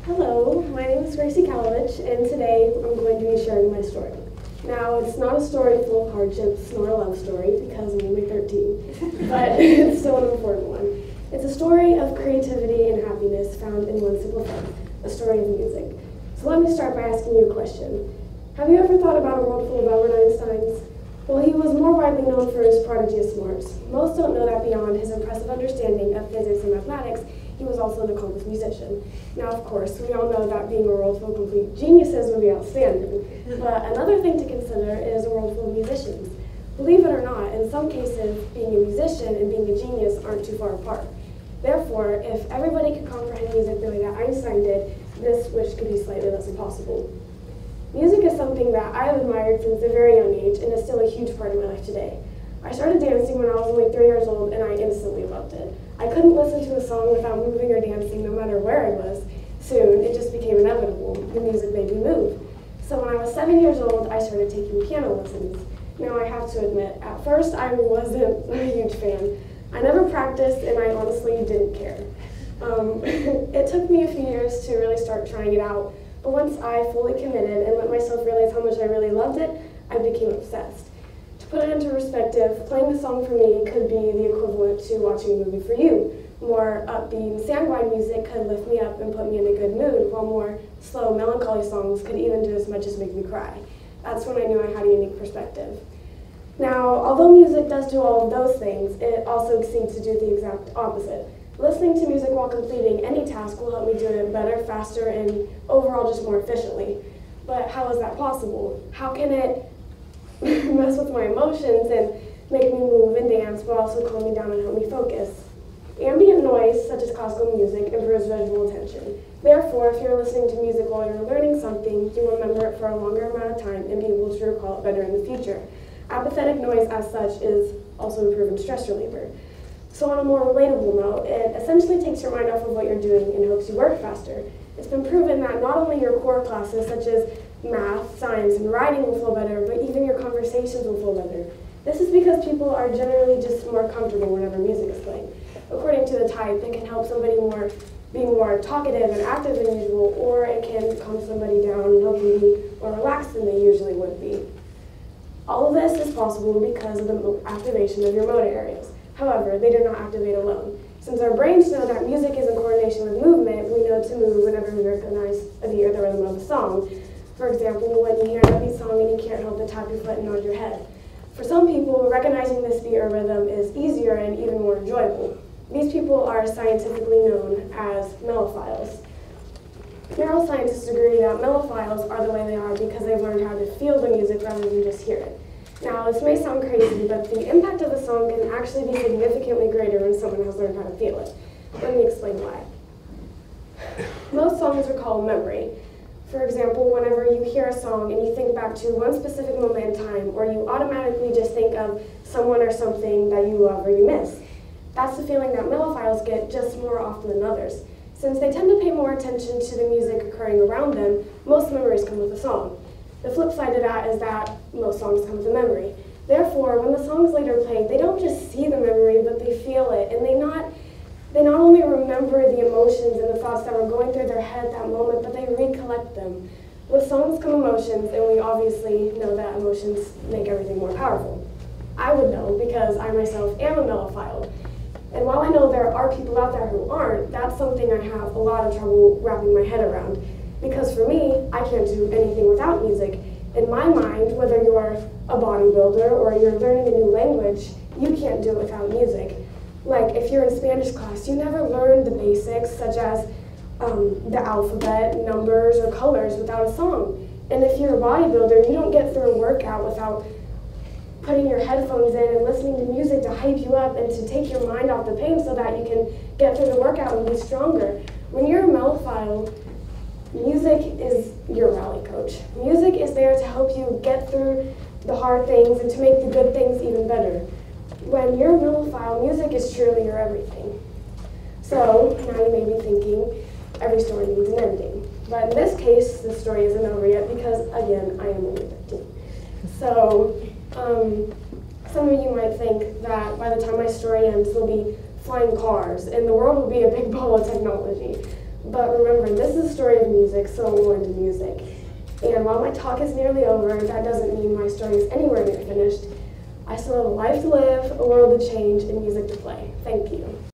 Hello, my name is Graci Calovich, and today I'm going to be sharing my story. Now, it's not a story full of hardships nor a love story because I'm only 13, but it's still an important one. It's a story of creativity and happiness found in one simple thing, a story of music. So let me start by asking you a question. Have you ever thought about a world full of Albert Einsteins? Well, he was more widely known for his prodigious smarts. Most don't know that beyond his impressive understanding of physics and mathematics, he was also an accomplished musician. Now, of course, we all know that being a world full of complete geniuses would be outstanding. But another thing to consider is a world full of musicians. Believe it or not, in some cases, being a musician and being a genius aren't too far apart. Therefore, if everybody could comprehend music the way that Einstein did, this wish could be slightly less impossible. Music is something that I have admired since a very young age and is still a huge part of my life today. I started dancing when I was only 3 years old and I instantly loved it. I couldn't listen to a song without moving or dancing no matter where I was. Soon, it just became inevitable. The music made me move. So when I was 7 years old, I started taking piano lessons. Now I have to admit, at first I wasn't a huge fan. I never practiced and I honestly didn't care. It took me a few years to really start trying it out, but once I fully committed and let myself realize how much I really loved it, I became obsessed. To put it into perspective, playing a song for me could be the equivalent to watching a movie for you. More upbeat, sanguine music could lift me up and put me in a good mood, while more slow, melancholy songs could even do as much as make me cry. That's when I knew I had a unique perspective. Now, although music does do all of those things, it also seems to do the exact opposite. Listening to music while completing any task will help me do it better, faster, and overall just more efficiently. But how is that possible? How can it mess with my emotions and make me move and dance, but also calm me down and help me focus? Ambient noise, such as classical music, improves visual attention. Therefore, if you're listening to music while you're learning something, you'll remember it for a longer amount of time and be able to recall it better in the future. Apathetic noise, as such, is also a proven stress reliever. So on a more relatable note, it essentially takes your mind off of what you're doing and helps you work faster. It's been proven that not only your core classes, such as math, science, and writing will flow better, but even your conversations will flow better. This is because people are generally just more comfortable whenever music is playing. According to the type, it can help somebody be more talkative and active than usual, or it can calm somebody down and help them be more relaxed than they usually would be. All of this is possible because of the activation of your motor areas. However, they do not activate alone. Since our brains know that music is in coordination with movement, we know to move whenever we recognize or hear the rhythm of the song. For example, when you hear an upbeat song and you can't help but tap your foot and nod your head. For some people, recognizing this beat or rhythm is easier and even more enjoyable. These people are scientifically known as mellophiles. Neuroscientists agree that mellophiles are the way they are because they've learned how to feel the music rather than just hear it. Now, this may sound crazy, but the impact of a song can actually be significantly greater when someone has learned how to feel it. Let me explain why. Most songs recall memory. For example, whenever you hear a song and you think back to one specific moment in time, or you automatically just think of someone or something that you love or you miss. That's the feeling that mellophiles get just more often than others. Since they tend to pay more attention to the music occurring around them, most memories come with a song. The flip side of that is that most songs come with a memory. Therefore, when the song is later played, they don't just see the memory, but they feel it, and they not only remember the emotions and the thoughts that were going through their head at that moment, but they recollect them. With songs come emotions, and we obviously know that emotions make everything more powerful. I would know because I myself am a mellophile. And while I know there are people out there who aren't, that's something I have a lot of trouble wrapping my head around. Because for me, I can't do anything without music. In my mind, whether you're a bodybuilder or you're learning a new language, you can't do it without music. Like if you're in Spanish class, you never learn the basics such as the alphabet, numbers, or colors without a song. And if you're a bodybuilder, you don't get through a workout without putting your headphones in and listening to music to hype you up and to take your mind off the pain so that you can get through the workout and be stronger. When you're a mellophile, music is your rally coach. Music is there to help you get through the hard things and to make the good things even better. When you're a mellophile, music is truly your everything. So now you may be thinking, every story needs an ending. But in this case, the story isn't over yet because, again, I am only 13. So some of you might think that by the time my story ends, there'll be flying cars and the world will be a big ball of technology. But remember, this is a story of music, so we're into music. And while my talk is nearly over, that doesn't mean my story is anywhere near finished. I still have a life to live, a world to change, and music to play. Thank you.